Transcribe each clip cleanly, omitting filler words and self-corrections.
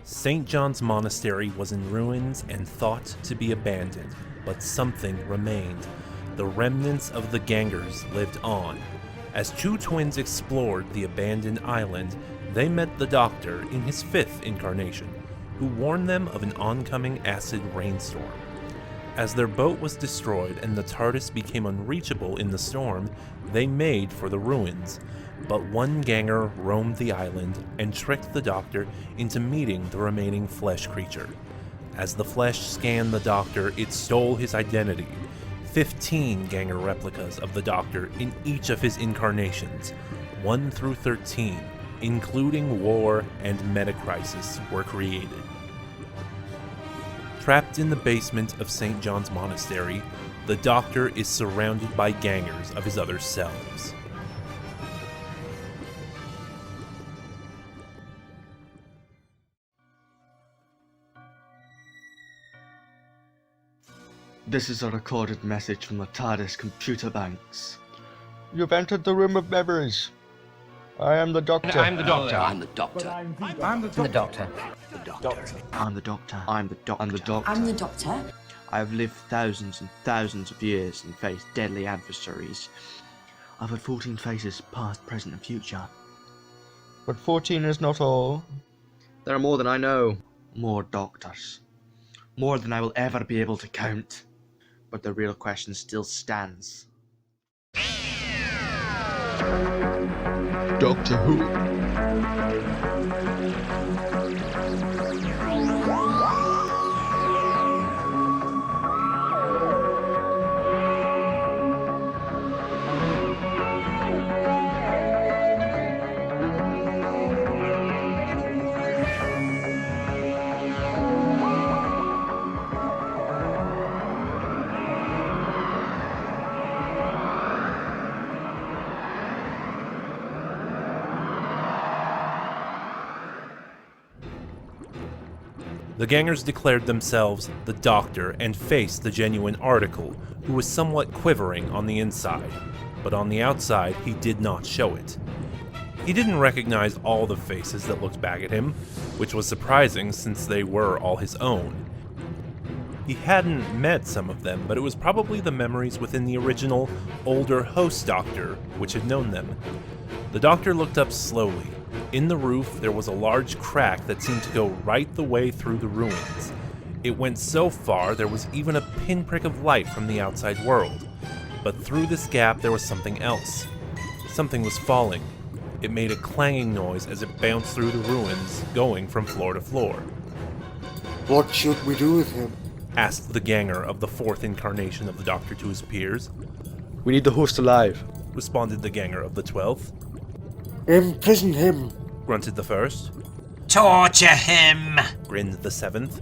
St. John's Monastery was in ruins and thought to be abandoned, but something remained. The remnants of the gangers lived on. As two twins explored the abandoned island, they met the Doctor in his fifth incarnation, who warned them of an oncoming acid rainstorm. As their boat was destroyed and the TARDIS became unreachable in the storm, they made for the ruins. But one ganger roamed the island and tricked the Doctor into meeting the remaining flesh creature. As the flesh scanned the Doctor, it stole his identity. 15 ganger replicas of the Doctor in each of his incarnations, 1 through 13, including War and Metacrisis, were created. Trapped in the basement of St. John's Monastery, the Doctor is surrounded by gangers of his other selves. This is a recorded message from the TARDIS computer banks. You've entered the room of memories. I am the Doctor. I'm the Doctor. I'm the Doctor. I'm the Doctor. I'm the Doctor. I'm the Doctor. I'm the Doctor. I'm the Doctor. I have lived thousands and thousands of years and faced deadly adversaries. I've had 14 faces, past, present and future. But 14 is not all. There are more than I know. More Doctors. More than I will ever be able to count. But the real question still stands. Doctor Who. The gangers declared themselves the Doctor and faced the genuine Article, who was somewhat quivering on the inside, but on the outside he did not show it. He didn't recognize all the faces that looked back at him, which was surprising since they were all his own. He hadn't met some of them, but it was probably the memories within the original, older host Doctor which had known them. The Doctor looked up slowly. In the roof, there was a large crack that seemed to go right the way through the ruins. It went so far there was even a pinprick of light from the outside world. But through this gap there was something else. Something was falling. It made a clanging noise as it bounced through the ruins, going from floor to floor. What should we do with him? Asked the ganger of the fourth incarnation of the Doctor to his peers. We need the host alive, responded the ganger of the 12th. Imprison him, grunted the first. Torture him, grinned the 7th.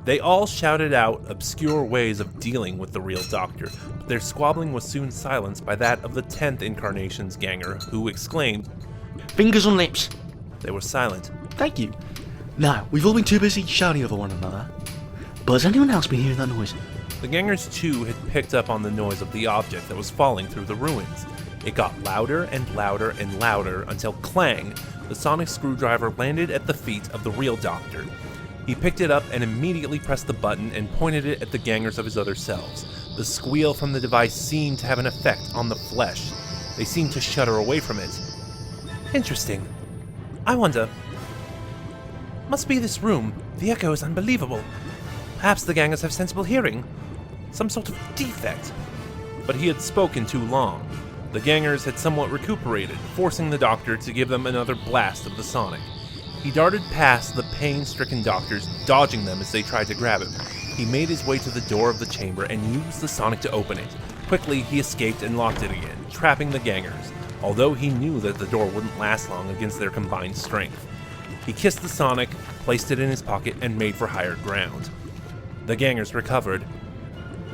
They all shouted out obscure ways of dealing with the real Doctor, but their squabbling was soon silenced by that of the 10th incarnation's ganger, who exclaimed, Fingers on lips. They were silent. Thank you. Now, we've all been too busy shouting over one another. But has anyone else been hearing that noise? The gangers too had picked up on the noise of the object that was falling through the ruins. It got louder and louder and louder until clang, the sonic screwdriver landed at the feet of the real Doctor. He picked it up and immediately pressed the button and pointed it at the gangers of his other selves. The squeal from the device seemed to have an effect on the flesh. They seemed to shudder away from it. Interesting. I wonder. Must be this room. The echo is unbelievable. Perhaps the gangers have sensible hearing. Some sort of defect. But he had spoken too long. The gangers had somewhat recuperated, forcing the Doctor to give them another blast of the sonic. He darted past the pain-stricken doctors, dodging them as they tried to grab him. He made his way to the door of the chamber and used the sonic to open it. Quickly, he escaped and locked it again, trapping the gangers, although he knew that the door wouldn't last long against their combined strength. He kissed the sonic, placed it in his pocket, and made for higher ground. The gangers recovered.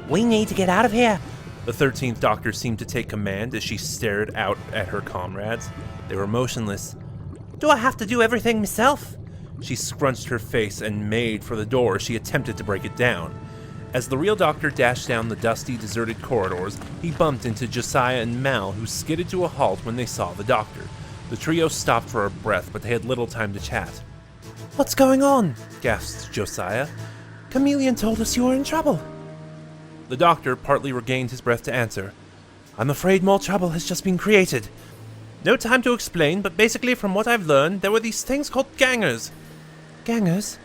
We need to get out of here. The 13th Doctor seemed to take command as she stared out at her comrades. They were motionless. Do I have to do everything myself? She scrunched her face and made for the door as she attempted to break it down. As the real Doctor dashed down the dusty, deserted corridors, he bumped into Josiah and Mal, who skidded to a halt when they saw the Doctor. The trio stopped for a breath, but they had little time to chat. What's going on? Gasped Josiah. Chameleon told us you were in trouble. The doctor partly regained his breath to answer. I'm afraid more trouble has just been created. No time to explain, but basically from what I've learned, there were these things called gangers. Gangers?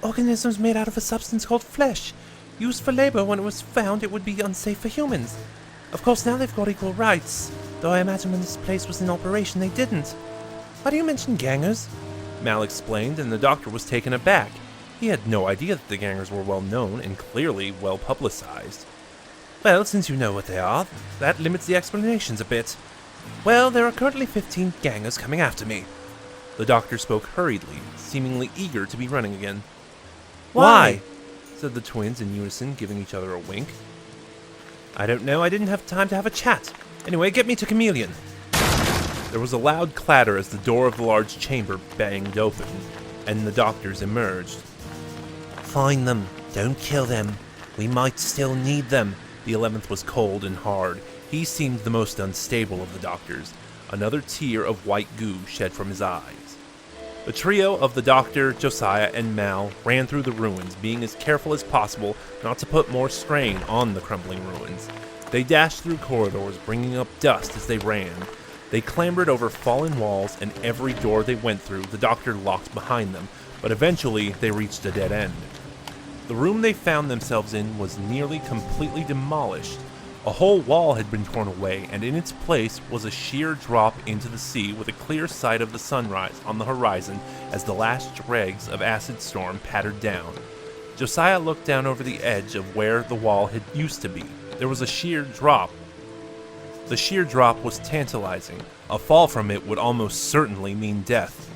Organisms made out of a substance called flesh. Used for labor when it was found it would be unsafe for humans. Of course, now they've got equal rights, though I imagine when this place was in operation they didn't. Why do you mention gangers? Mal explained, and the doctor was taken aback. He had no idea that the gangers were well known and clearly well publicized. Well, since you know what they are, that limits the explanations a bit. Well, there are currently 15 gangers coming after me. The doctor spoke hurriedly, seemingly eager to be running again. Why? Said the twins in unison, giving each other a wink. I don't know, I didn't have time to have a chat. Anyway, get me to Chameleon. There was a loud clatter as the door of the large chamber banged open, and the doctors emerged. Find them. Don't kill them. We might still need them. The 11th was cold and hard. He seemed the most unstable of the doctors. Another tear of white goo shed from his eyes. The trio of the doctor, Josiah, and Mal ran through the ruins, being as careful as possible not to put more strain on the crumbling ruins. They dashed through corridors, bringing up dust as they ran. They clambered over fallen walls, and every door they went through, the doctor locked behind them, but eventually they reached a dead end. The room they found themselves in was nearly completely demolished. A whole wall had been torn away, and in its place was a sheer drop into the sea with a clear sight of the sunrise on the horizon as the last dregs of acid storm pattered down. Josiah looked down over the edge of where the wall had used to be. There was a sheer drop. The sheer drop was tantalizing. A fall from it would almost certainly mean death.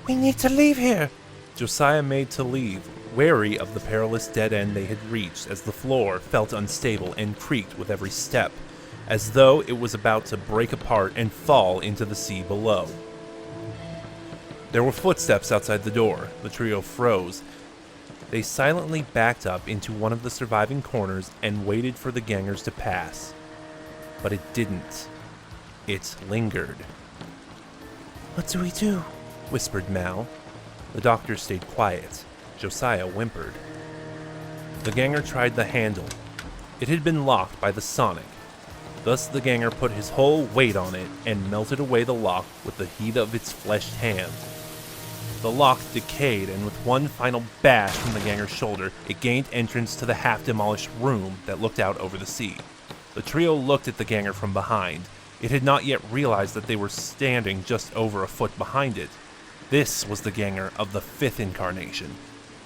We need to leave here. Josiah made to leave, wary of the perilous dead end they had reached as the floor felt unstable and creaked with every step, as though it was about to break apart and fall into the sea below. There were footsteps outside the door. The trio froze. They silently backed up into one of the surviving corners and waited for the gangers to pass. But it didn't. It lingered. What do we do? Whispered Mal. The doctor stayed quiet. Josiah whimpered. The ganger tried the handle. It had been locked by the sonic. Thus the ganger put his whole weight on it and melted away the lock with the heat of its fleshed hand. The lock decayed, and with one final bash from the ganger's shoulder, it gained entrance to the half-demolished room that looked out over the sea. The trio looked at the ganger from behind. It had not yet realized that they were standing just over a foot behind it. This was the ganger of the 5th incarnation.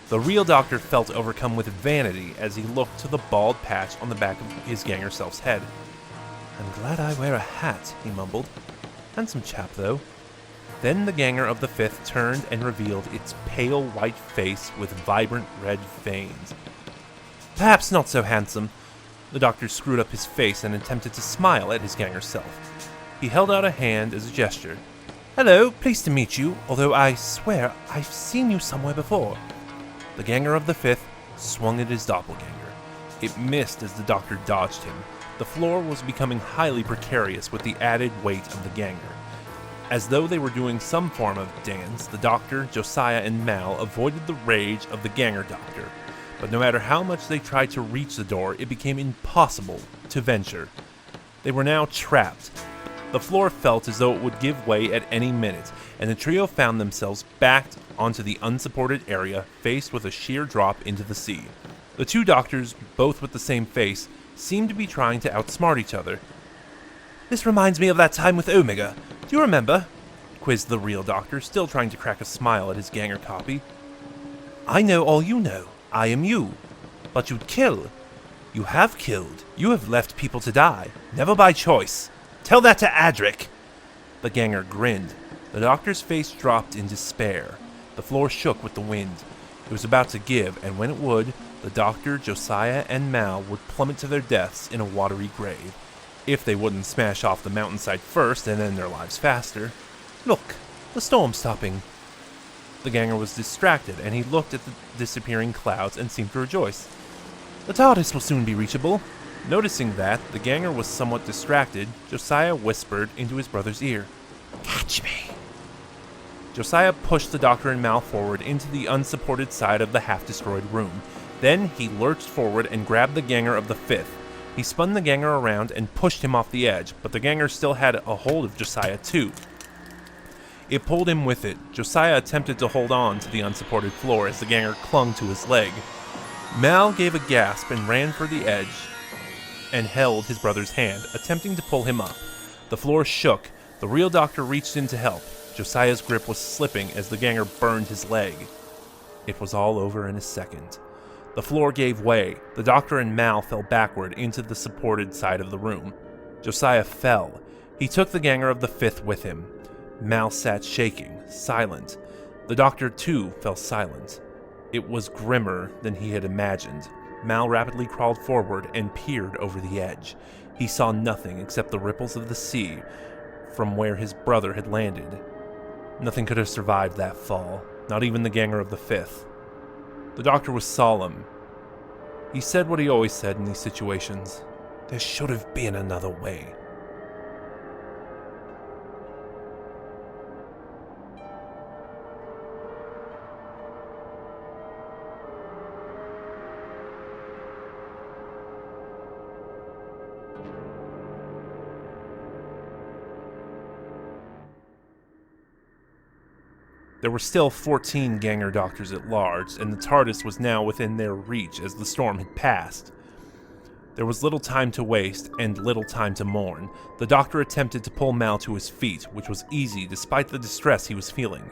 The real doctor felt overcome with vanity as he looked to the bald patch on the back of his ganger self's head. I'm glad I wear a hat, he mumbled. Handsome chap, though. Then the ganger of the 5th turned and revealed its pale white face with vibrant red veins. Perhaps not so handsome. The doctor screwed up his face and attempted to smile at his ganger self. He held out a hand as a gesture. Hello, pleased to meet you, although I swear I've seen you somewhere before. The ganger of the 5th swung at his doppelganger. It missed as the doctor dodged him. The floor was becoming highly precarious with the added weight of the ganger. As though they were doing some form of dance, the doctor, Josiah, and Mal avoided the rage of the ganger doctor. But no matter how much they tried to reach the door, it became impossible to venture. They were now trapped. The floor felt as though it would give way at any minute, and the trio found themselves backed onto the unsupported area, faced with a sheer drop into the sea. The two doctors, both with the same face, seemed to be trying to outsmart each other. This reminds me of that time with Omega. Do you remember? Quizzed the real doctor, still trying to crack a smile at his ganger copy. I know all you know. I am you. But you'd kill. You have killed. You have left people to die. Never by choice. Tell that to Adric. The ganger grinned. The doctor's face dropped in despair. The floor shook with the wind. It was about to give, and when it would, the doctor, Josiah, and Mal would plummet to their deaths in a watery grave. If they wouldn't smash off the mountainside first and end their lives faster. Look, the storm's stopping. The ganger was distracted, and he looked at the disappearing clouds and seemed to rejoice. The TARDIS will soon be reachable. Noticing that, the ganger was somewhat distracted, Josiah whispered into his brother's ear. Catch me. Josiah pushed the Doctor and Mal forward into the unsupported side of the half-destroyed room. Then he lurched forward and grabbed the ganger of the fifth. He spun the ganger around and pushed him off the edge, but the ganger still had a hold of Josiah too. It pulled him with it. Josiah attempted to hold on to the unsupported floor as the ganger clung to his leg. Mal gave a gasp and ran for the edge and held his brother's hand, attempting to pull him up. The floor shook. The real Doctor reached in to help. Josiah's grip was slipping as the ganger burned his leg. It was all over in a second. The floor gave way. The Doctor and Mal fell backward into the supported side of the room. Josiah fell. He took the ganger of the fifth with him. Mal sat shaking, silent. The Doctor, too, fell silent. It was grimmer than he had imagined. Mal rapidly crawled forward and peered over the edge. He saw nothing except the ripples of the sea from where his brother had landed. Nothing could have survived that fall, not even the ganger of the fifth. The Doctor was solemn. He said what he always said in these situations. There should have been another way. There were still 14 Ganger Doctors at large, and the TARDIS was now within their reach as the storm had passed. There was little time to waste, and little time to mourn. The Doctor attempted to pull Mal to his feet, which was easy despite the distress he was feeling.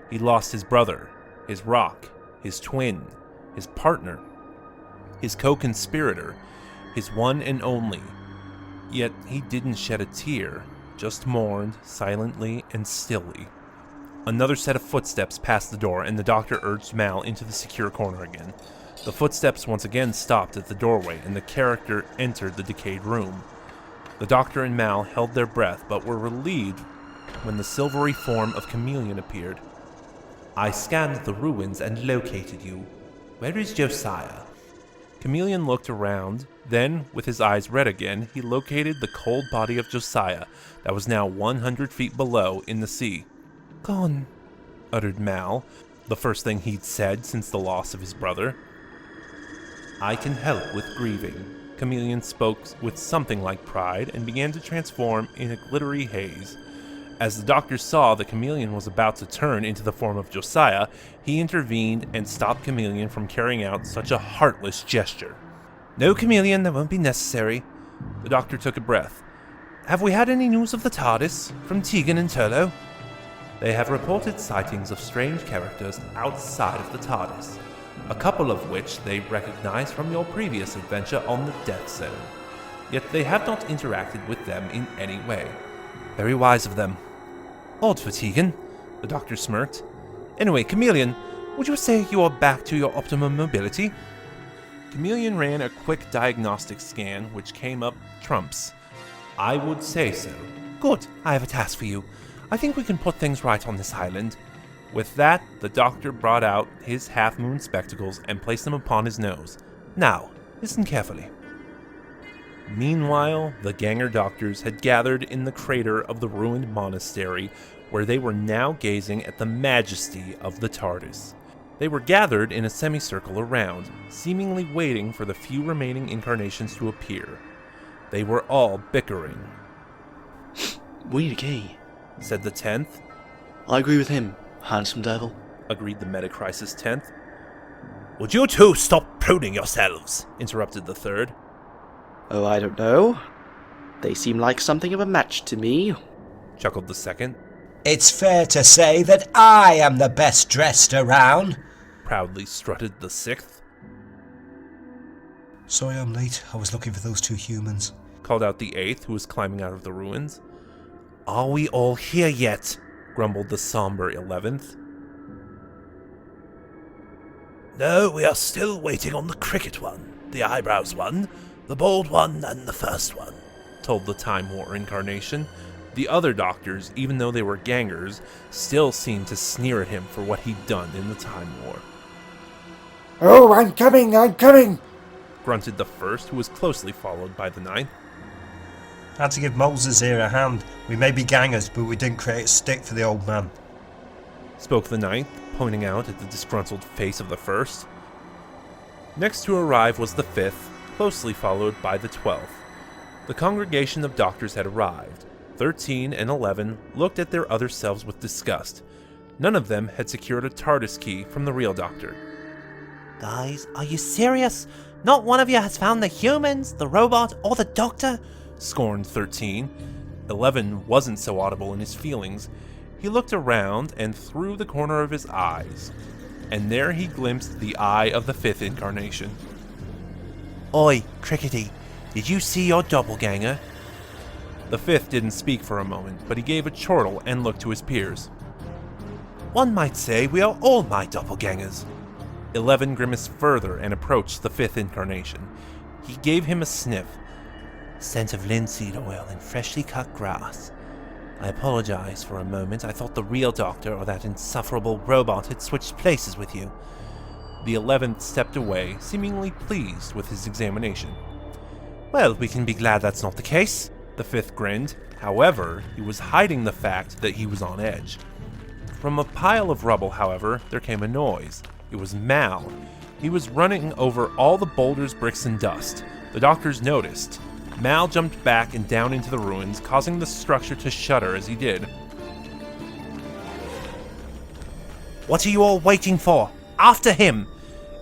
He lost his brother, his rock, his twin, his partner, his co-conspirator, his one and only. Yet he didn't shed a tear, just mourned silently and stilly. Another set of footsteps passed the door, and the Doctor urged Mal into the secure corner again. The footsteps once again stopped at the doorway, and the character entered the decayed room. The Doctor and Mal held their breath, but were relieved when the silvery form of Chameleon appeared. I scanned the ruins and located you. Where is Josiah? Chameleon looked around, then, with his eyes red again, he located the cold body of Josiah that was now 100 feet below in the sea. Gone, uttered Mal, the first thing he'd said since the loss of his brother. I can help with grieving. Chameleon spoke with something like pride and began to transform in a glittery haze. As the Doctor saw the Chameleon was about to turn into the form of Josiah, he intervened and stopped Chameleon from carrying out such a heartless gesture. No, Chameleon, that won't be necessary. The Doctor took a breath. Have we had any news of the TARDIS from Tegan and Turlo? They have reported sightings of strange characters outside of the TARDIS, a couple of which they recognize from your previous adventure on the Death Zone. Yet they have not interacted with them in any way. Very wise of them. Odd for Tegan, the Doctor smirked. Anyway, Chameleon, would you say you are back to your optimum mobility? Chameleon ran a quick diagnostic scan, which came up trumps. I would say so. Good, I have a task for you. I think we can put things right on this island. With that, the Doctor brought out his half-moon spectacles and placed them upon his nose. Now, listen carefully. Meanwhile, the Ganger Doctors had gathered in the crater of the ruined monastery, where they were now gazing at the majesty of the TARDIS. They were gathered in a semicircle around, seemingly waiting for the few remaining incarnations to appear. They were all bickering. We need a key, said the 10th. I agree with him, handsome devil, agreed the Metacrisis 10th. Would you two stop pruning yourselves? Interrupted the 3rd. Oh, I don't know. They seem like something of a match to me, chuckled the 2nd. It's fair to say that I am the best dressed around, proudly strutted the 6th. Sorry I'm late, I was looking for those two humans, called out the 8th, who was climbing out of the ruins. Are we all here yet? Grumbled the somber 11th. No, we are still waiting on the cricket one, the eyebrows one, the bald one, and the first one, told the Time War incarnation. The other Doctors, even though they were gangers, still seemed to sneer at him for what he'd done in the Time War. Oh, I'm coming! Grunted the 1st, who was closely followed by the 9th. Had to give Moses here a hand. We may be gangers, but we didn't create a stick for the old man. spoke the ninth, pointing out at the disgruntled face of the first. Next to arrive was the fifth, closely followed by the 12th. The congregation of doctors had arrived. 13 and 11 looked at their other selves with disgust. None of them had secured a TARDIS key from the real doctor. Guys, are you serious? Not one of you has found the humans, the robot, or the doctor? Scorned 13. 11 wasn't so audible in his feelings. He looked around and through the corner of his eyes, and there he glimpsed the eye of the fifth incarnation. Oi, Crickety, did you see your doppelganger? The fifth didn't speak for a moment, but he gave a chortle and looked to his peers. One might say we are all my doppelgangers. 11 grimaced further and approached the fifth incarnation. He gave him a sniff. Scent of linseed oil and freshly cut grass. I apologize for a moment. I thought the real doctor or that insufferable robot had switched places with you. The 11th stepped away, seemingly pleased with his examination. Well, we can be glad that's not the case. The fifth grinned. However, he was hiding the fact that he was on edge. From a pile of rubble, however, there came a noise. It was Mal. He was running over all the boulders, bricks, and dust. The doctors noticed. Mal jumped back and down into the ruins, causing the structure to shudder as he did. What are you all waiting for? After him!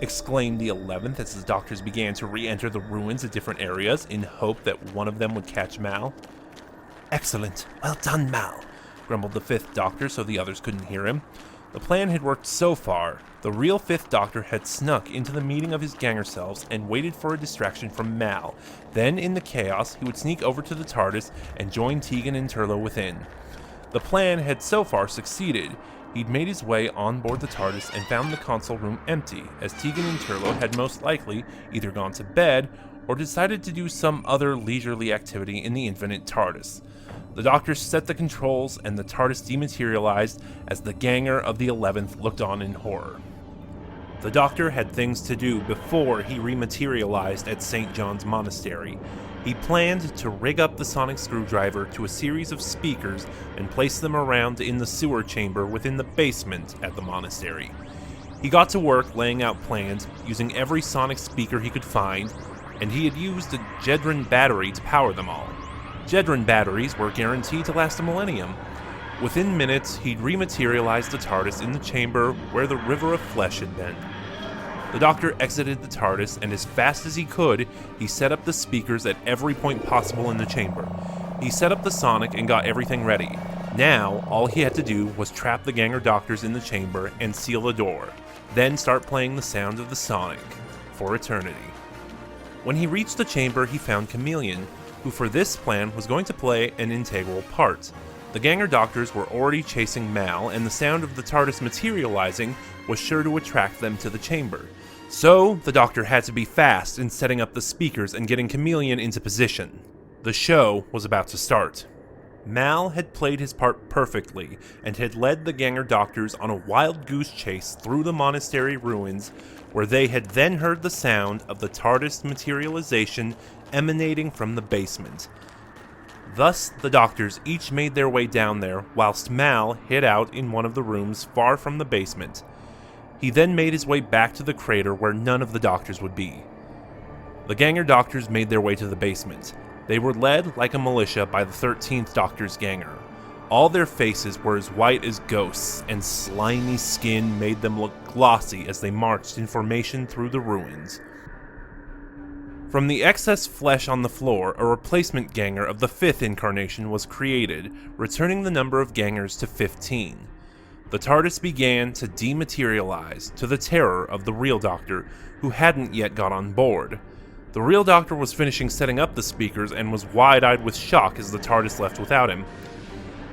Exclaimed the 11th as the doctors began to re-enter the ruins at different areas in hope that one of them would catch Mal. Excellent. Well done, Mal, grumbled the fifth doctor so the others couldn't hear him. The plan had worked so far. The real fifth doctor had snuck into the meeting of his ganger selves and waited for a distraction from Mal. Then, in the chaos, he would sneak over to the TARDIS and join Tegan and Turlo within. The plan had so far succeeded. He'd made his way on board the TARDIS and found the console room empty, as Tegan and Turlo had most likely either gone to bed or decided to do some other leisurely activity in the infinite TARDIS. The doctor set the controls and the TARDIS dematerialized as the ganger of the 11th looked on in horror. The doctor had things to do before he rematerialized at St. John's Monastery. He planned to rig up the sonic screwdriver to a series of speakers and place them around in the sewer chamber within the basement at the monastery. He got to work laying out plans using every sonic speaker he could find, and he had used a Jedran battery to power them all. Jedran batteries were guaranteed to last a millennium. Within minutes, he'd rematerialized the TARDIS in the chamber where the river of flesh had been. The doctor exited the TARDIS, and as fast as he could, he set up the speakers at every point possible in the chamber. He set up the sonic and got everything ready. Now, all he had to do was trap the ganger doctors in the chamber and seal the door, then start playing the sound of the sonic for eternity. When he reached the chamber, he found Chameleon, who for this plan was going to play an integral part. The ganger doctors were already chasing Mal, and the sound of the TARDIS materializing was sure to attract them to the chamber. So, the doctor had to be fast in setting up the speakers and getting Chameleon into position. The show was about to start. Mal had played his part perfectly, and had led the ganger doctors on a wild goose chase through the monastery ruins, where they had then heard the sound of the TARDIS materialization emanating from the basement. Thus, the doctors each made their way down there, whilst Mal hid out in one of the rooms far from the basement. He then made his way back to the crater where none of the doctors would be. The ganger doctors made their way to the basement. They were led like a militia by the 13th Doctor's ganger. All their faces were as white as ghosts, and slimy skin made them look glossy as they marched in formation through the ruins. From the excess flesh on the floor, a replacement ganger of the 5th incarnation was created, returning the number of gangers to 15. The TARDIS began to dematerialize, to the terror of the real Doctor, who hadn't yet got on board. The real Doctor was finishing setting up the speakers and was wide-eyed with shock as the TARDIS left without him.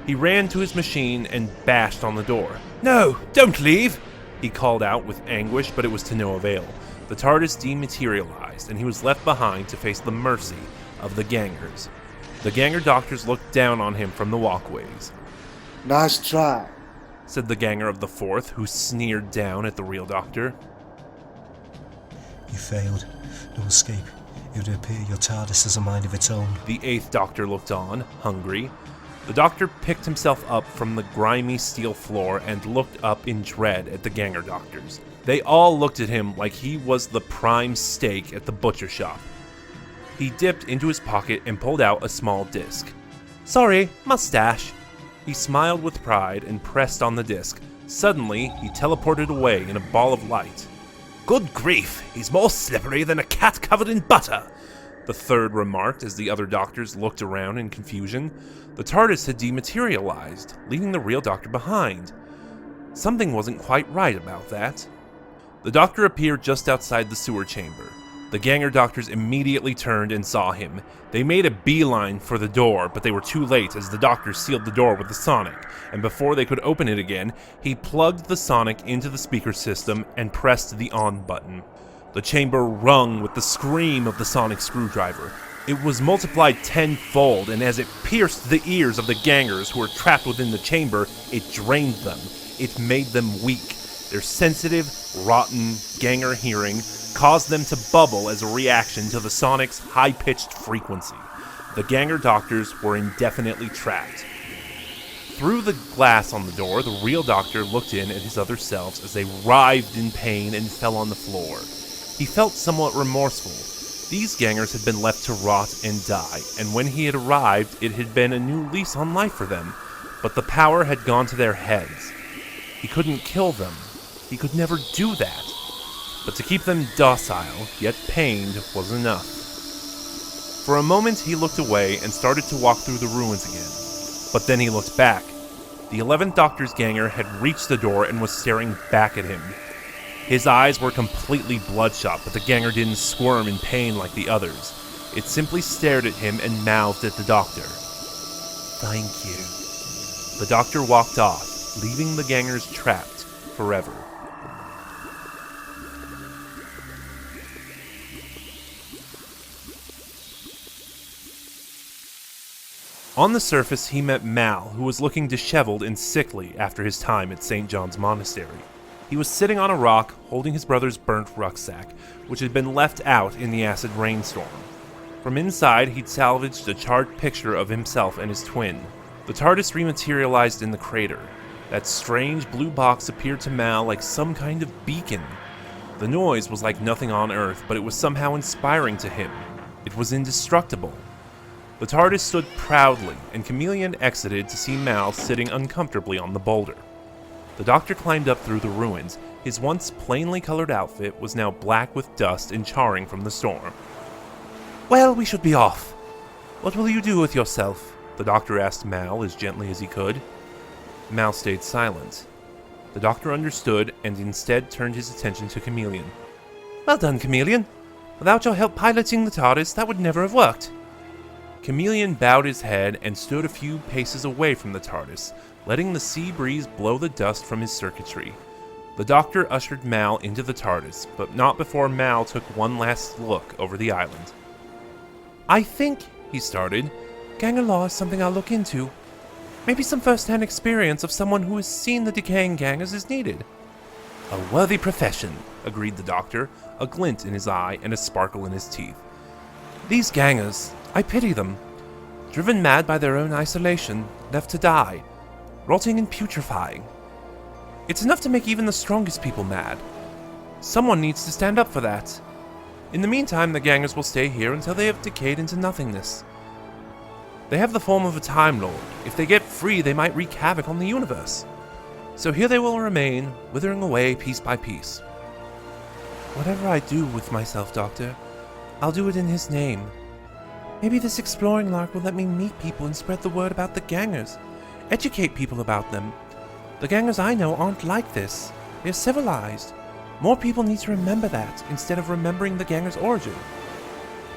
He ran to his machine and bashed on the door. "No, don't leave!" he called out with anguish, but it was to no avail. The TARDIS dematerialized, and he was left behind to face the mercy of the gangers. The ganger doctors looked down on him from the walkways. Nice try, said the ganger of the 4th, who sneered down at the real Doctor. You failed. No escape. It would appear your TARDIS has a mind of its own. The 8th Doctor looked on, hungry. The doctor picked himself up from the grimy steel floor and looked up in dread at the Ganger doctors. They all looked at him like he was the prime steak at the butcher shop. He dipped into his pocket and pulled out a small disc. "Sorry, mustache." He smiled with pride and pressed on the disc. Suddenly, he teleported away in a ball of light. Good grief, he's more slippery than a cat covered in butter, the third remarked as the other doctors looked around in confusion. The TARDIS had dematerialized, leaving the real doctor behind. Something wasn't quite right about that. The doctor appeared just outside the sewer chamber. The Ganger doctors immediately turned and saw him. They made a beeline for the door, but they were too late as the doctor sealed the door with the sonic, and before they could open it again, he plugged the sonic into the speaker system and pressed the on button. The chamber rung with the scream of the sonic screwdriver. It was multiplied tenfold, and as it pierced the ears of the Gangers who were trapped within the chamber, it drained them. It made them weak. Their sensitive, rotten Ganger hearing caused them to bubble as a reaction to the sonic's high-pitched frequency. The Ganger doctors were indefinitely trapped. Through the glass on the door, the real doctor looked in at his other selves as they writhed in pain and fell on the floor. He felt somewhat remorseful. These Gangers had been left to rot and die, and when he had arrived, it had been a new lease on life for them. But the power had gone to their heads. He couldn't kill them. He could never do that. But to keep them docile, yet pained, was enough. For a moment he looked away and started to walk through the ruins again. But then he looked back. The 11th Doctor's Ganger had reached the door and was staring back at him. His eyes were completely bloodshot, but the Ganger didn't squirm in pain like the others. It simply stared at him and mouthed at the Doctor. "Thank you." The Doctor walked off, leaving the Gangers trapped forever. On the surface, he met Mal, who was looking disheveled and sickly after his time at St. John's Monastery. He was sitting on a rock, holding his brother's burnt rucksack, which had been left out in the acid rainstorm. From inside, he'd salvaged a charred picture of himself and his twin. The TARDIS rematerialized in the crater. That strange blue box appeared to Mal like some kind of beacon. The noise was like nothing on Earth, but it was somehow inspiring to him. It was indestructible. The TARDIS stood proudly, and Chameleon exited to see Mal sitting uncomfortably on the boulder. The Doctor climbed up through the ruins. His once plainly colored outfit was now black with dust and charring from the storm. "Well, we should be off. What will you do with yourself?" the Doctor asked Mal as gently as he could. Mal stayed silent. The Doctor understood and instead turned his attention to Chameleon. "Well done, Chameleon. Without your help piloting the TARDIS, that would never have worked." Chameleon bowed his head and stood a few paces away from the TARDIS, letting the sea breeze blow the dust from his circuitry. The Doctor ushered Mal into the TARDIS, but not before Mal took one last look over the island. "I think," he started, "Ganger law is something I'll look into. Maybe some first-hand experience of someone who has seen the decaying Gangers is needed." "A worthy profession," agreed the Doctor, a glint in his eye and a sparkle in his teeth. "These Gangers, I pity them. Driven mad by their own isolation, left to die, rotting and putrefying. It's enough to make even the strongest people mad. Someone needs to stand up for that. In the meantime, the Gangers will stay here until they have decayed into nothingness. They have the form of a Time Lord. If they get free, they might wreak havoc on the universe. So here they will remain, withering away piece by piece. Whatever I do with myself, Doctor, I'll do it in his name. Maybe this exploring lark will let me meet people and spread the word about the Gangers. Educate people about them. The Gangers I know aren't like this. They're civilized. More people need to remember that, instead of remembering the Gangers' origin."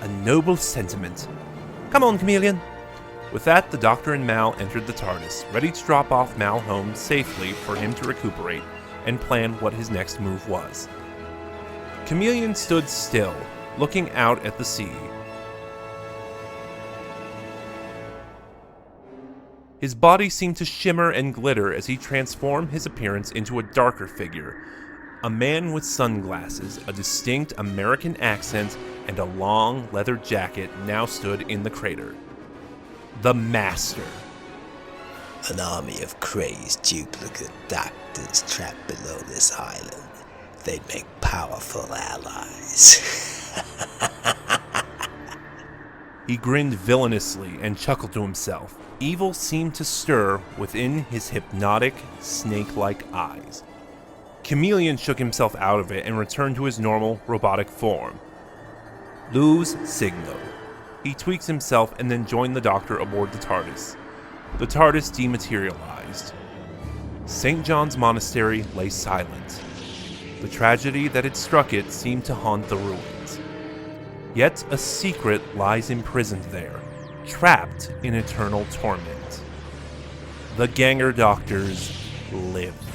A noble sentiment. "Come on, Chameleon." With that, the Doctor and Mal entered the TARDIS, ready to drop off Mal home safely for him to recuperate and plan what his next move was. Chameleon stood still, looking out at the sea. His body seemed to shimmer and glitter as he transformed his appearance into a darker figure. A man with sunglasses, a distinct American accent, and a long leather jacket now stood in the crater. The Master. An army of crazed duplicate doctors trapped below this island. They'd make powerful allies. He grinned villainously and chuckled to himself. Evil seemed to stir within his hypnotic, snake-like eyes. Chameleon shook himself out of it and returned to his normal, robotic form. Lose signal. He tweaked himself and then joined the doctor aboard the TARDIS. The TARDIS dematerialized. St. John's Monastery lay silent. The tragedy that had struck it seemed to haunt the ruins. Yet a secret lies imprisoned there, trapped in eternal torment. The Ganger Doctors live.